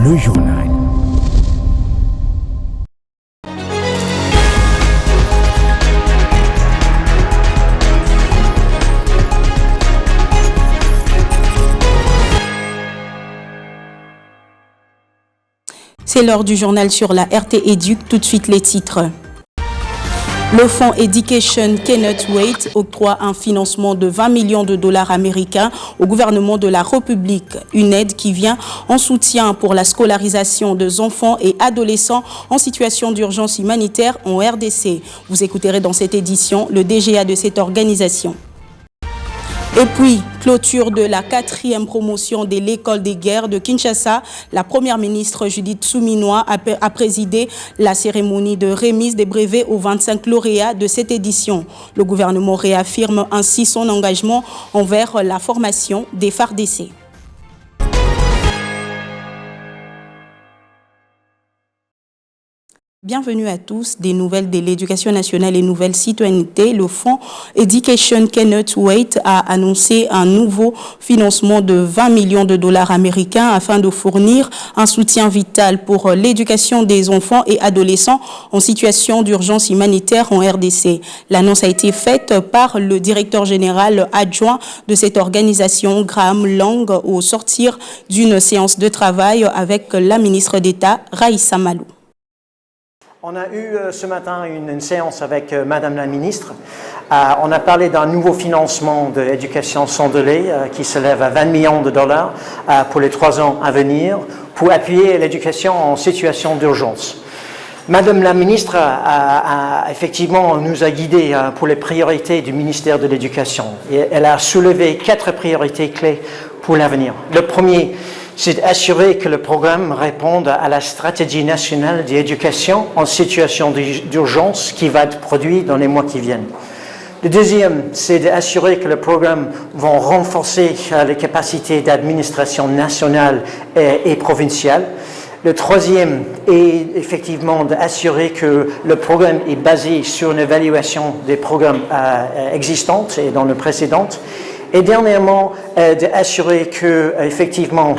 le journal. C'est l'heure du journal sur la RT Éduc. Tout de suite les titres. Le fonds Education Cannot Wait octroie un financement de 20 millions de dollars américains au gouvernement de la République. Une aide qui vient en soutien pour la scolarisation des enfants et adolescents en situation d'urgence humanitaire en RDC. Vous écouterez dans cette édition le DGA de cette organisation. Et puis, clôture de la 4e promotion de l'école des guerres de Kinshasa. La première ministre Judith Suminwa a présidé la cérémonie de remise des brevets aux 25 lauréats de cette édition. Le gouvernement réaffirme ainsi son engagement envers la formation des FARDC. Bienvenue à tous. Des nouvelles de l'éducation nationale et nouvelles citoyennetés. Le fonds Education Cannot Wait a annoncé un nouveau financement de 20 millions de dollars américains afin de fournir un soutien vital pour l'éducation des enfants et adolescents en situation d'urgence humanitaire en RDC. L'annonce a été faite par le directeur général adjoint de cette organisation, Graham Lang, au sortir d'une séance de travail avec la ministre d'État, Raïssa Malou. On a eu ce matin une séance avec Madame la Ministre. On a parlé d'un nouveau financement de l'éducation sans délai qui s'élève à 20 millions de dollars pour les 3 ans à venir pour appuyer l'éducation en situation d'urgence. Madame la Ministre effectivement nous a guidés pour les priorités du ministère de l'Éducation. Et elle a soulevé 4 priorités clés pour l'avenir. Le premier, c'est d'assurer que le programme réponde à la stratégie nationale d'éducation en situation d'urgence qui va être produite dans les mois qui viennent. Le deuxième, c'est d'assurer que le programme va renforcer les capacités d'administration nationale et provinciale. Le troisième est effectivement d'assurer que le programme est basé sur une évaluation des programmes existants et dans le précédent. Et dernièrement, d'assurer que, effectivement,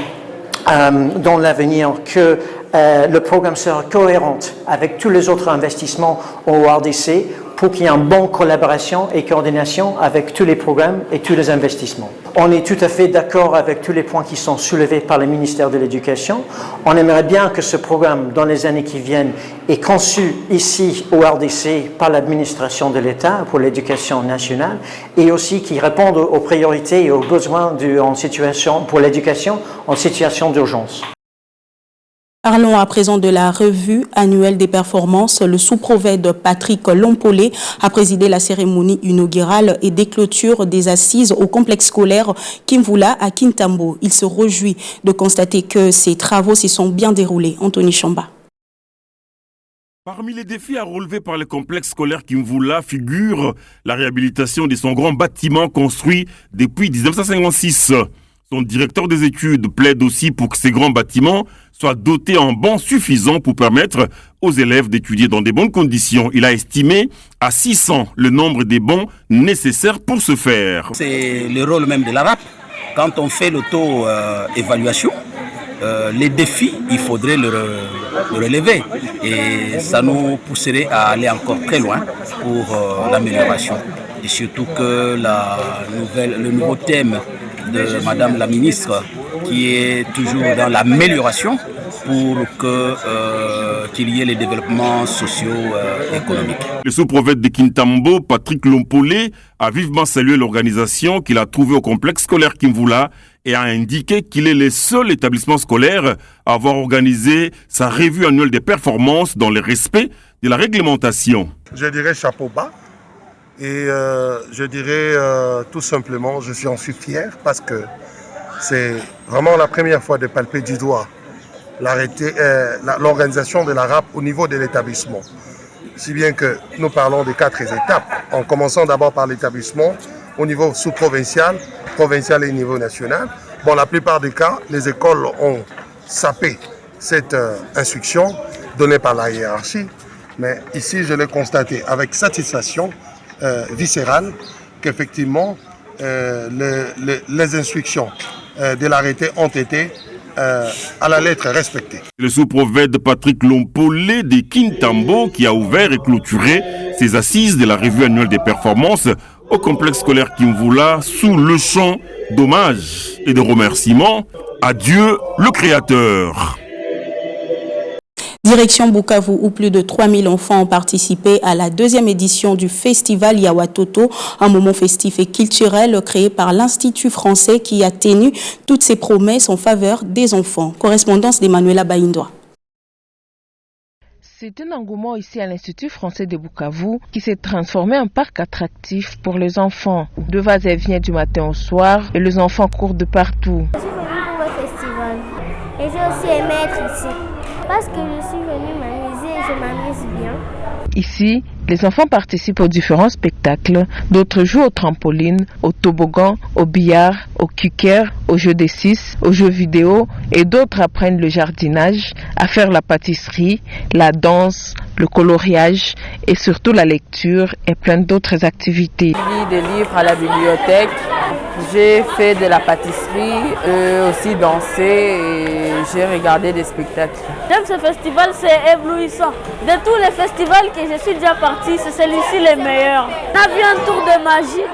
dans l'avenir, que le programme sera cohérent avec tous les autres investissements au RDC pour qu'il y ait une bonne collaboration et coordination avec tous les programmes et tous les investissements. On est tout à fait d'accord avec tous les points qui sont soulevés par le ministère de l'Éducation. On aimerait bien que ce programme, dans les années qui viennent, est conçu ici au RDC par l'administration de l'État pour l'éducation nationale et aussi qu'il réponde aux priorités et aux besoins pour l'éducation en situation d'urgence. Parlons à présent de la revue annuelle des performances. Le sous-prophète Patrick Lompolé a présidé la cérémonie inaugurale et des clôtures des assises au complexe scolaire Kimvula à Kintambo. Il se réjouit de constater que ces travaux s'y sont bien déroulés. Anthony Chamba. Parmi les défis à relever par le complexe scolaire Kimvula figure la réhabilitation de son grand bâtiment construit depuis 1956. Son directeur des études plaide aussi pour que ces grands bâtiments soient dotés en bancs suffisants pour permettre aux élèves d'étudier dans de bonnes conditions. Il a estimé à 600 le nombre des bancs nécessaires pour ce faire. C'est le rôle même de la RAP. Quand on fait l'auto-évaluation, les défis, il faudrait le relever. Et ça nous pousserait à aller encore très loin pour l'amélioration. Et surtout que le nouveau thème de Madame la Ministre, qui est toujours dans l'amélioration pour qu'il y ait les développements socio-économiques. Le sous-prophète de Kintambo, Patrick Lompolé, a vivement salué l'organisation qu'il a trouvée au complexe scolaire Kimvula et a indiqué qu'il est le seul établissement scolaire à avoir organisé sa revue annuelle des performances dans le respect de la réglementation. Je dirais chapeau bas. Et je dirais tout simplement, je suis en suis fier parce que c'est vraiment la première fois de palper du doigt l'organisation de la RAP au niveau de l'établissement. Si bien que nous parlons des 4 étapes, en commençant d'abord par l'établissement au niveau sous-provincial, provincial et niveau national. Bon, la plupart des cas, les écoles ont sapé cette instruction donnée par la hiérarchie, mais ici je l'ai constaté avec satisfaction viscérale qu'effectivement les instructions de l'arrêté ont été à la lettre respectée. Le sous-prophète Patrick Lompolé de Kintambo qui a ouvert et clôturé ses assises de la revue annuelle des performances au complexe scolaire Kimvula sous le chant d'hommage et de remerciements à Dieu le Créateur. Direction Bukavu, où plus de 3000 enfants ont participé à la deuxième édition du festival Yawatoto, un moment festif et culturel créé par l'Institut français qui a tenu toutes ses promesses en faveur des enfants. Correspondance d'Emmanuela Baindoa. C'est un engouement ici à l'Institut français de Bukavu qui s'est transformé en parc attractif pour les enfants. De va-et-vient du matin au soir et les enfants courent de partout. Je suis venue pour le festival et j'ai aussi aimé être ici parce que je suis venue m'amuser et je m'amuse bien. Ici, les enfants participent aux différents spectacles. D'autres jouent au trampoline, au toboggan, au billard, au cuquer, aux jeux des 6, aux jeux vidéo et d'autres apprennent le jardinage, à faire la pâtisserie, la danse, le coloriage et surtout la lecture et plein d'autres activités. J'ai lu des livres à la bibliothèque, j'ai fait de la pâtisserie, aussi dansé et j'ai regardé des spectacles. J'aime ce festival, c'est éblouissant. De tous les festivals que je suis déjà partie, c'est celui-ci le meilleur. On a vu un tour de magie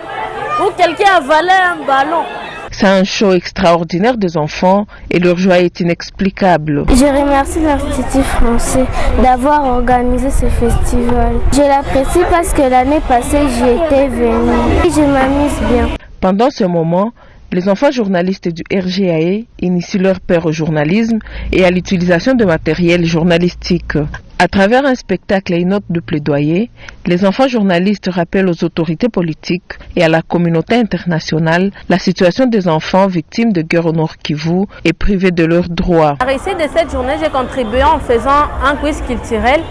où quelqu'un avalait un ballon. C'est un show extraordinaire des enfants et leur joie est inexplicable. Je remercie l'Institut français d'avoir organisé ce festival. Je l'apprécie parce que l'année passée, j'y étais venue et je m'amuse bien. Pendant ce moment, les enfants journalistes du RGAE initient leur père au journalisme et à l'utilisation de matériel journalistique. À travers un spectacle et une note de plaidoyer, les enfants journalistes rappellent aux autorités politiques et à la communauté internationale la situation des enfants victimes de guerre au Nord Kivu et privés de leurs droits. À la réussite de cette journée, j'ai contribué en faisant un quiz culturel.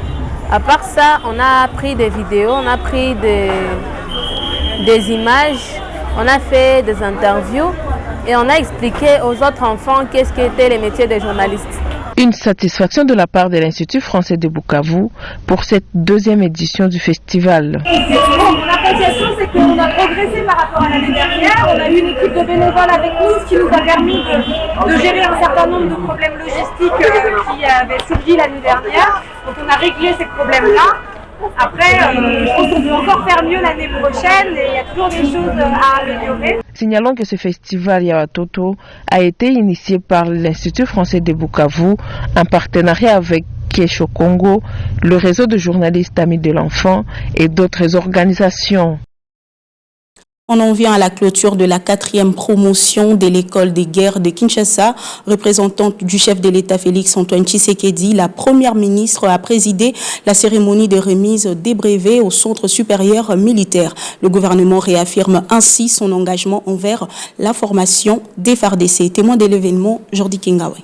À part ça, on a pris des vidéos, on a pris des images, on a fait des interviews et on a expliqué aux autres enfants qu'est-ce qu'étaient les métiers des journalistes. Une satisfaction de la part de l'Institut français de Bukavu pour cette deuxième édition du festival. Mon appréciation, c'est qu'on a progressé par rapport à l'année dernière. On a eu une équipe de bénévoles avec nous, ce qui nous a permis de gérer un certain nombre de problèmes logistiques qui avaient surgi l'année dernière. Donc on a réglé ces problèmes-là. Après, je pense qu'on peut encore faire mieux l'année prochaine et il y a toujours des choses à améliorer. Signalons que ce festival Yawatoto a été initié par l'Institut français de Bukavu en partenariat avec Kesho Congo, le réseau de journalistes amis de l'enfant et d'autres organisations. On en vient à la clôture de la 4e promotion de l'école des guerres de Kinshasa. Représentante du chef de l'État Félix Antoine Tshisekedi, la première ministre a présidé la cérémonie de remise des brevets au Centre supérieur militaire. Le gouvernement réaffirme ainsi son engagement envers la formation des FARDC. Témoin de l'événement, Jordi Kingawe.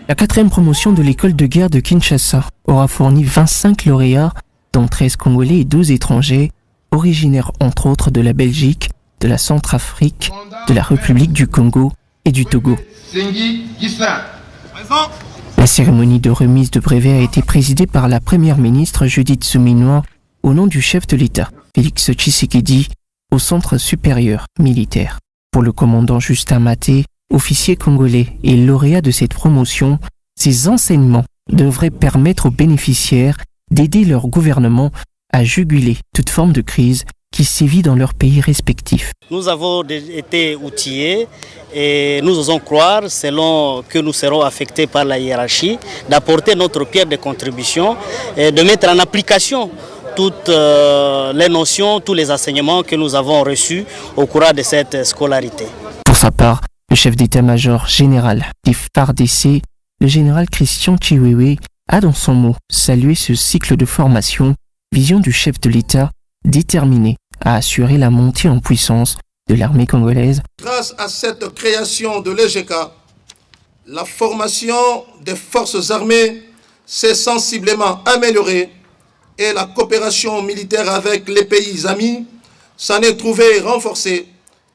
La 4e promotion de l'école de guerre de Kinshasa aura fourni 25 lauréats, dont 13 Congolais et 12 étrangers, originaires entre autres de la Belgique, de la Centrafrique, de la République du Congo et du Togo. La cérémonie de remise de brevets a été présidée par la première ministre Judith Suminwa au nom du chef de l'État, Félix Tshisekedi, au Centre supérieur militaire. Pour le commandant Justin Maté, officier congolais et lauréat de cette promotion, ces enseignements devraient permettre aux bénéficiaires d'aider leur gouvernement à juguler toute forme de crise qui sévit dans leurs pays respectifs. Nous avons été outillés et nous osons croire, selon que nous serons affectés par la hiérarchie, d'apporter notre pierre de contribution et de mettre en application toutes les notions, tous les enseignements que nous avons reçus au cours de cette scolarité. Pour sa part, le chef d'état-major général des FARDC, le général Christian Chiwewe, a dans son mot salué ce cycle de formation, vision du chef de l'État déterminé à assurer la montée en puissance de l'armée congolaise. Grâce à cette création de l'EGK, la formation des forces armées s'est sensiblement améliorée et la coopération militaire avec les pays amis s'en est trouvée renforcée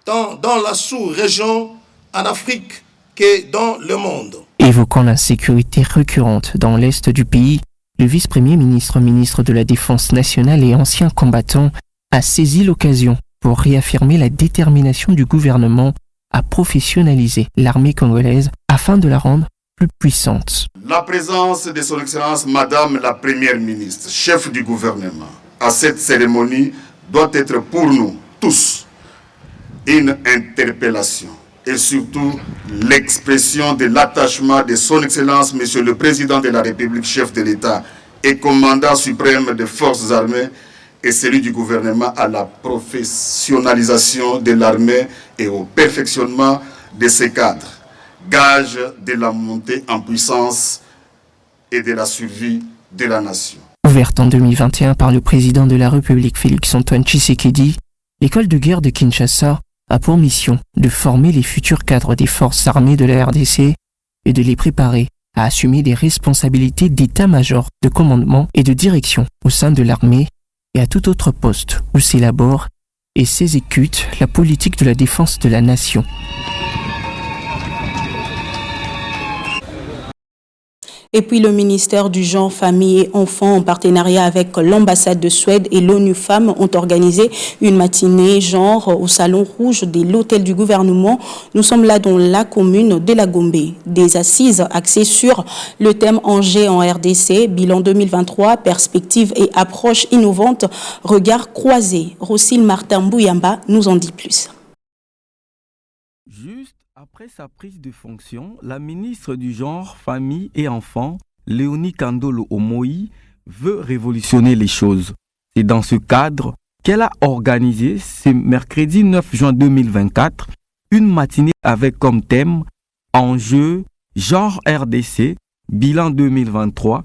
tant dans la sous-région, en Afrique, que dans le monde. Évoquant la sécurité récurrente dans l'est du pays, le vice-premier ministre, ministre de la Défense nationale et ancien combattant, a saisi l'occasion pour réaffirmer la détermination du gouvernement à professionnaliser l'armée congolaise afin de la rendre plus puissante. La présence de son Excellence Madame la Première ministre, chef du gouvernement, à cette cérémonie doit être pour nous tous une interpellation et surtout l'expression de l'attachement de son Excellence Monsieur le Président de la République, chef de l'État et commandant suprême des forces armées et celui du gouvernement à la professionnalisation de l'armée et au perfectionnement de ses cadres, gage de la montée en puissance et de la survie de la nation. Ouverte en 2021 par le président de la République Félix-Antoine Tshisekedi, l'école de guerre de Kinshasa a pour mission de former les futurs cadres des forces armées de la RDC et de les préparer à assumer des responsabilités d'état-major, de commandement et de direction au sein de l'armée et à tout autre poste où s'élabore et s'exécute la politique de la défense de la nation. Et puis le ministère du Genre, Famille et Enfants, en partenariat avec l'ambassade de Suède et l'ONU Femmes, ont organisé une matinée genre au Salon Rouge de l'hôtel du gouvernement. Nous sommes là dans la commune de la Gombe. Des assises axées sur le thème Angers en RDC, bilan 2023, perspectives et approches innovantes, regards croisés. Rossine Martin Bouyamba nous en dit plus. Après sa prise de fonction, la ministre du Genre, Famille et Enfants, Léonie Kandolo Omoï, veut révolutionner les choses. C'est dans ce cadre qu'elle a organisé ce mercredi 9 juin 2024 une matinée avec comme thème Enjeux, Genre RDC, bilan 2023,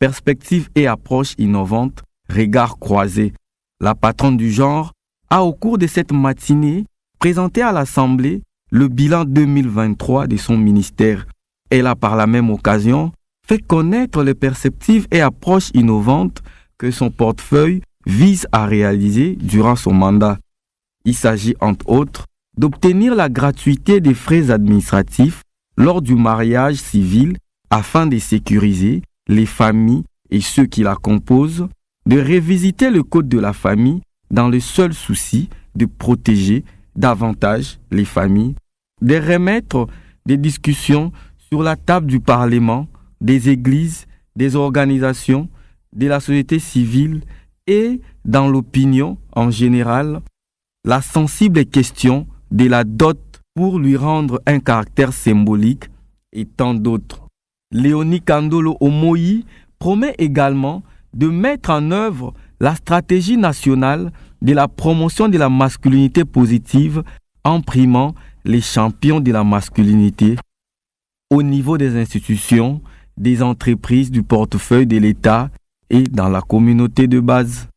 perspectives et approches innovantes, regards croisés. La patronne du genre a au cours de cette matinée présenté à l'Assemblée le bilan 2023 de son ministère. Elle a par la même occasion fait connaître les perspectives et approches innovantes que son portefeuille vise à réaliser durant son mandat. Il s'agit entre autres d'obtenir la gratuité des frais administratifs lors du mariage civil afin de sécuriser les familles et ceux qui la composent, de révisiter le code de la famille dans le seul souci de protéger davantage les familles, de remettre des discussions sur la table du Parlement, des églises, des organisations, de la société civile et dans l'opinion en général, la sensible question de la dot pour lui rendre un caractère symbolique et tant d'autres. Léonie Kandolo Omoï promet également de mettre en œuvre la stratégie nationale de la promotion de la masculinité positive en primant les champions de la masculinité au niveau des institutions, des entreprises, du portefeuille de l'État et dans la communauté de base.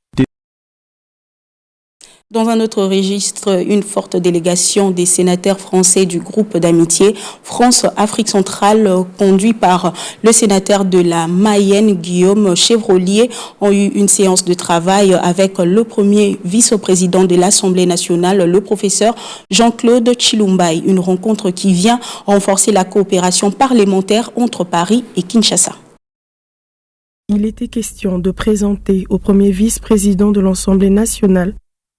Dans un autre registre, une forte délégation des sénateurs français du groupe d'amitié France-Afrique centrale, conduit par le sénateur de la Mayenne, Guillaume Chevrolier, ont eu une séance de travail avec le premier vice-président de l'Assemblée nationale, le professeur Jean-Claude Tshilumbai. Une rencontre qui vient renforcer la coopération parlementaire entre Paris et Kinshasa. Il était question de présenter au premier vice-président de l'Assemblée nationale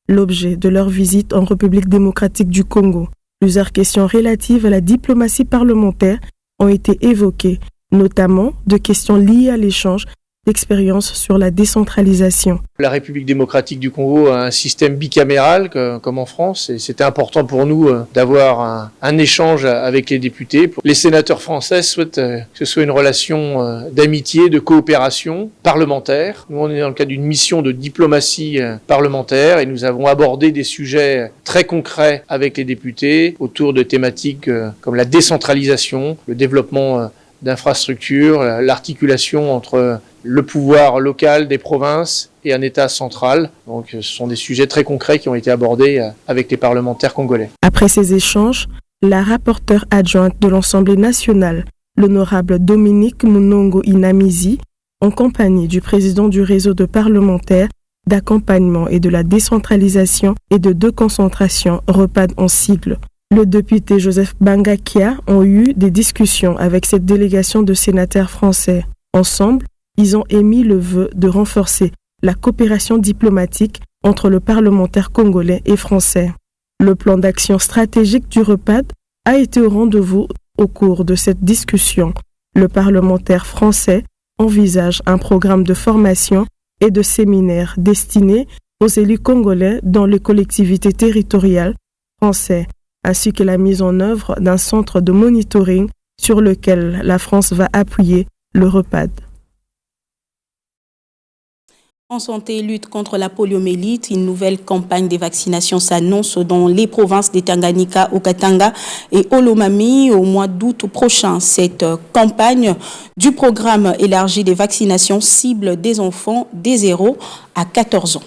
l'objet de leur visite en République démocratique du Congo. Plusieurs questions relatives à la diplomatie parlementaire ont été évoquées, notamment de questions liées à l'échange d'expériences sur la décentralisation. La République démocratique du Congo a un système bicaméral comme en France et c'était important pour nous d'avoir un échange avec les députés. Les sénateurs français souhaitent que ce soit une relation d'amitié, de coopération parlementaire. Nous, on est dans le cadre d'une mission de diplomatie parlementaire et nous avons abordé des sujets très concrets avec les députés autour de thématiques comme la décentralisation, le développement d'infrastructures, l'articulation entre le pouvoir local des provinces et un État central. Donc ce sont des sujets très concrets qui ont été abordés avec les parlementaires congolais. Après ces échanges, la rapporteure adjointe de l'Assemblée nationale, l'honorable Dominique Munongo Inamizi, en compagnie du président du réseau de parlementaires d'accompagnement et de la décentralisation et de déconcentration, REPAD en sigle, le député Joseph Bangakia ont eu des discussions avec cette délégation de sénateurs français. Ensemble, ils ont émis le vœu de renforcer la coopération diplomatique entre le parlementaire congolais et français. Le plan d'action stratégique du REPAD a été au rendez-vous au cours de cette discussion. Le parlementaire français envisage un programme de formation et de séminaires destinés aux élus congolais dans les collectivités territoriales françaises, ainsi que la mise en œuvre d'un centre de monitoring sur lequel la France va appuyer le REPAD. En santé, lutte contre la poliomyélite, une nouvelle campagne de vaccination s'annonce dans les provinces de Tanganyika, Okatanga et Olomami au mois d'août prochain. Cette campagne du programme élargi des vaccinations cible des enfants de 0 à 14 ans.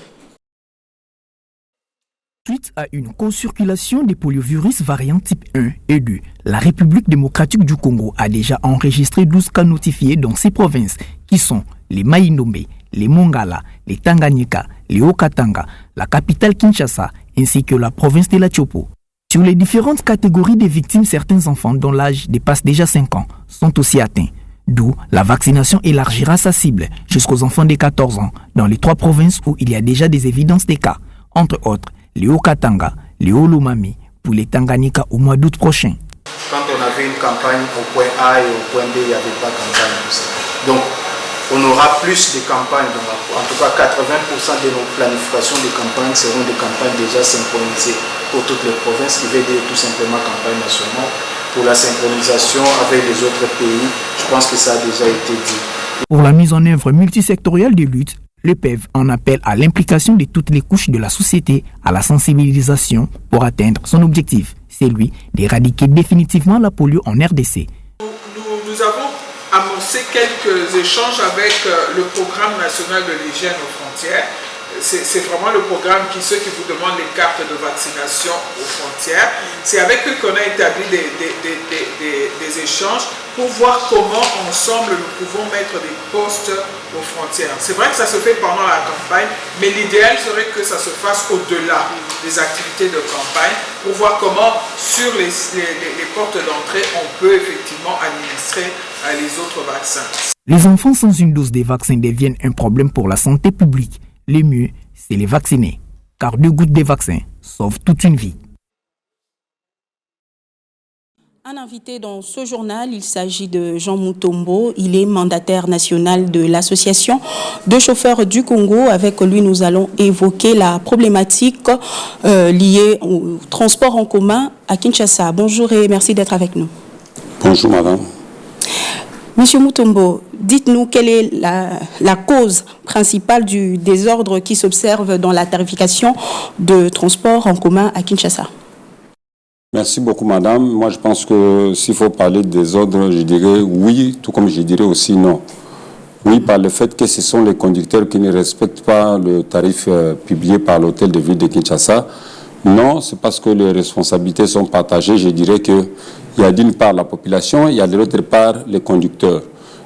Suite à une concirculation des poliovirus variants type 1 et 2, la République démocratique du Congo a déjà enregistré 12 cas notifiés dans ces provinces qui sont les Maïnombe, les Mongala, les Tanganyika, les Okatanga, la capitale Kinshasa ainsi que la province de la Tchopo. Sur les différentes catégories de victimes, certains enfants dont l'âge dépasse déjà 5 ans sont aussi atteints. D'où la vaccination élargira sa cible jusqu'aux enfants de 14 ans dans les 3 provinces où il y a déjà des évidences des cas, entre autres les Okatanga, les Olomami, pour les Tanganyika au mois d'août prochain. Quand on avait une campagne au point A et au point B, il n'y avait pas de campagne. Tout ça. Donc, on aura plus de campagnes. Donc, en tout cas, 80% de nos planifications de campagnes seront des campagnes déjà synchronisées pour toutes les provinces, qui veut dire tout simplement campagne nationale. Pour la synchronisation avec les autres pays, je pense que ça a déjà été dit. Pour la mise en œuvre multisectorielle des luttes, le PEV en appelle à l'implication de toutes les couches de la société, à la sensibilisation pour atteindre son objectif, celui d'éradiquer définitivement la polio en RDC. Nous avons amorcé quelques échanges avec le programme national de l'hygiène aux frontières. C'est vraiment le programme ceux qui vous demandent les cartes de vaccination aux frontières. C'est avec eux qu'on a établi des échanges pour voir comment ensemble nous pouvons mettre des postes aux frontières. C'est vrai que ça se fait pendant la campagne, mais l'idéal serait que ça se fasse au-delà des activités de campagne pour voir comment sur les portes d'entrée on peut effectivement administrer les autres vaccins. Les enfants sans une dose des vaccins deviennent un problème pour la santé publique. Le mieux, c'est les vacciner, car 2 gouttes de vaccin sauvent toute une vie. Un invité dans ce journal, il s'agit de Jean Mutombo. Il est mandataire national de l'association de chauffeurs du Congo. Avec lui, nous allons évoquer la problématique liée au transport en commun à Kinshasa. Bonjour et merci d'être avec nous. Bonjour madame. Monsieur Mutombo, dites-nous quelle est la cause principale du désordre qui s'observe dans la tarification de transport en commun à Kinshasa. Merci beaucoup madame. Moi je pense que s'il faut parler de désordre, je dirais oui, tout comme je dirais aussi non. Oui, par le fait que ce sont les conducteurs qui ne respectent pas le tarif publié par l'hôtel de ville de Kinshasa. Non, c'est parce que les responsabilités sont partagées. Je dirais qu'il y a d'une part la population, il y a de l'autre part les conducteurs.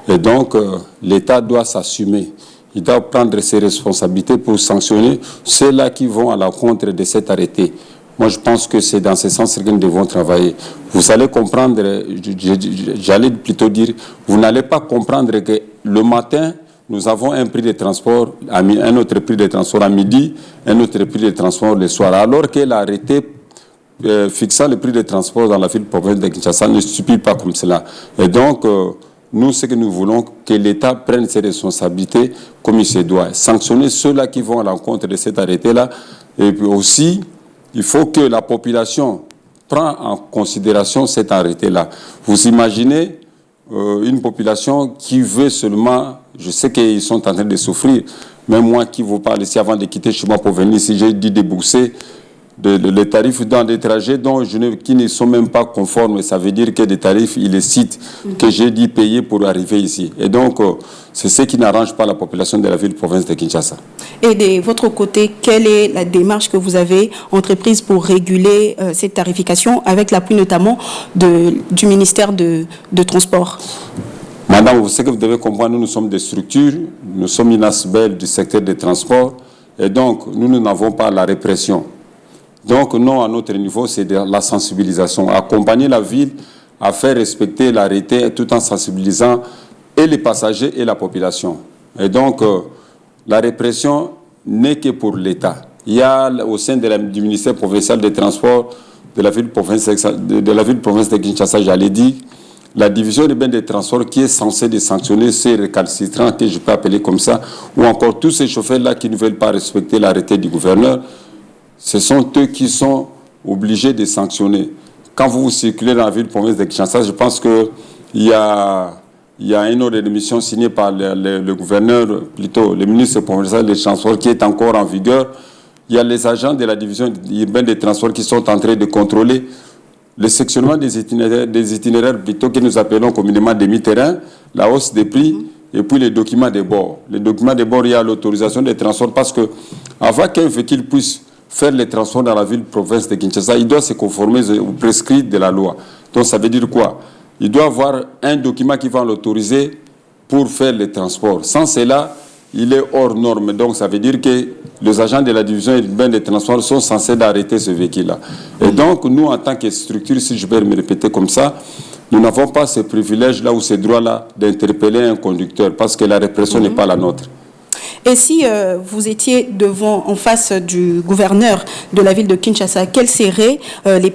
Et donc, l'État doit s'assumer. Il doit prendre ses responsabilités pour sanctionner ceux-là qui vont à l'encontre de cet arrêté. Moi, je pense que c'est dans ce sens que nous devons travailler. Vous allez comprendre, j'allais plutôt dire, vous n'allez pas comprendre que le matin, nous avons un prix de transport, un autre prix de transport à midi, un autre prix de transport le soir. Alors que l'arrêté fixant le prix de transport dans la ville province de Kinshasa ne suffit pas comme cela. Et donc, nous, ce que nous voulons, que l'État prenne ses responsabilités comme il se doit. Sanctionner ceux-là qui vont à l'encontre de cet arrêté-là. Et puis aussi, il faut que la population prenne en considération cet arrêté-là. Vous imaginez une population qui veut seulement, je sais qu'ils sont en train de souffrir, même moi qui vous parle ici avant de quitter chez moi pour venir ici, j'ai dit débourser les tarifs dans des trajets qui ne sont même pas conformes. Ça veut dire que des tarifs illicites que j'ai dit payer pour arriver ici. Et donc, c'est ce qui n'arrange pas la population de la ville-province de Kinshasa. Et de votre côté, quelle est la démarche que vous avez entreprise pour réguler cette tarification avec l'appui notamment du ministère de Transport? Madame, vous savez que vous devez comprendre, nous sommes des structures, nous sommes une ASBEL du secteur des transports, et donc nous n'avons pas la répression. Donc, non, à notre niveau, c'est de la sensibilisation. Accompagner la ville à faire respecter l'arrêté tout en sensibilisant et les passagers et la population. Et donc, la répression n'est que pour l'État. il y a au sein du ministère provincial des Transports de la ville province de Kinshasa, j'allais dire, la division urbaine des transports qui est censée de sanctionner ces récalcitrants, que je peux appeler comme ça, ou encore tous ces chauffeurs-là qui ne veulent pas respecter l'arrêté du gouverneur, ce sont eux qui sont obligés de sanctionner. Quand vous circulez dans la ville province de Kinshasa, je pense qu'il y a une ordre de mission signée par le gouverneur, plutôt le ministre provincial des Transports, qui est encore en vigueur. Il y a les agents de la division urbaine des transports qui sont en train de contrôler le sectionnement des itinéraires plutôt que nous appelons communément des mi-terrains, la hausse des prix et puis les documents de bord. Les documents de bord, il y a l'autorisation des transports parce que avant qu'un véhicule puisse faire les transports dans la ville province de Kinshasa, il doit se conformer aux prescrits de la loi. Donc ça veut dire quoi? Il doit avoir un document qui va l'autoriser pour faire les transports. Sans cela, il est hors norme. Donc ça veut dire que les agents de la division urbaine des transports sont censés d'arrêter ce véhicule-là. Et donc nous, en tant que structure, si je peux me répéter comme ça, nous n'avons pas ce privilège-là ou ce droit-là d'interpeller un conducteur parce que la répression n'est pas la nôtre. Et si vous étiez en face du gouverneur de la ville de Kinshasa, quels seraient les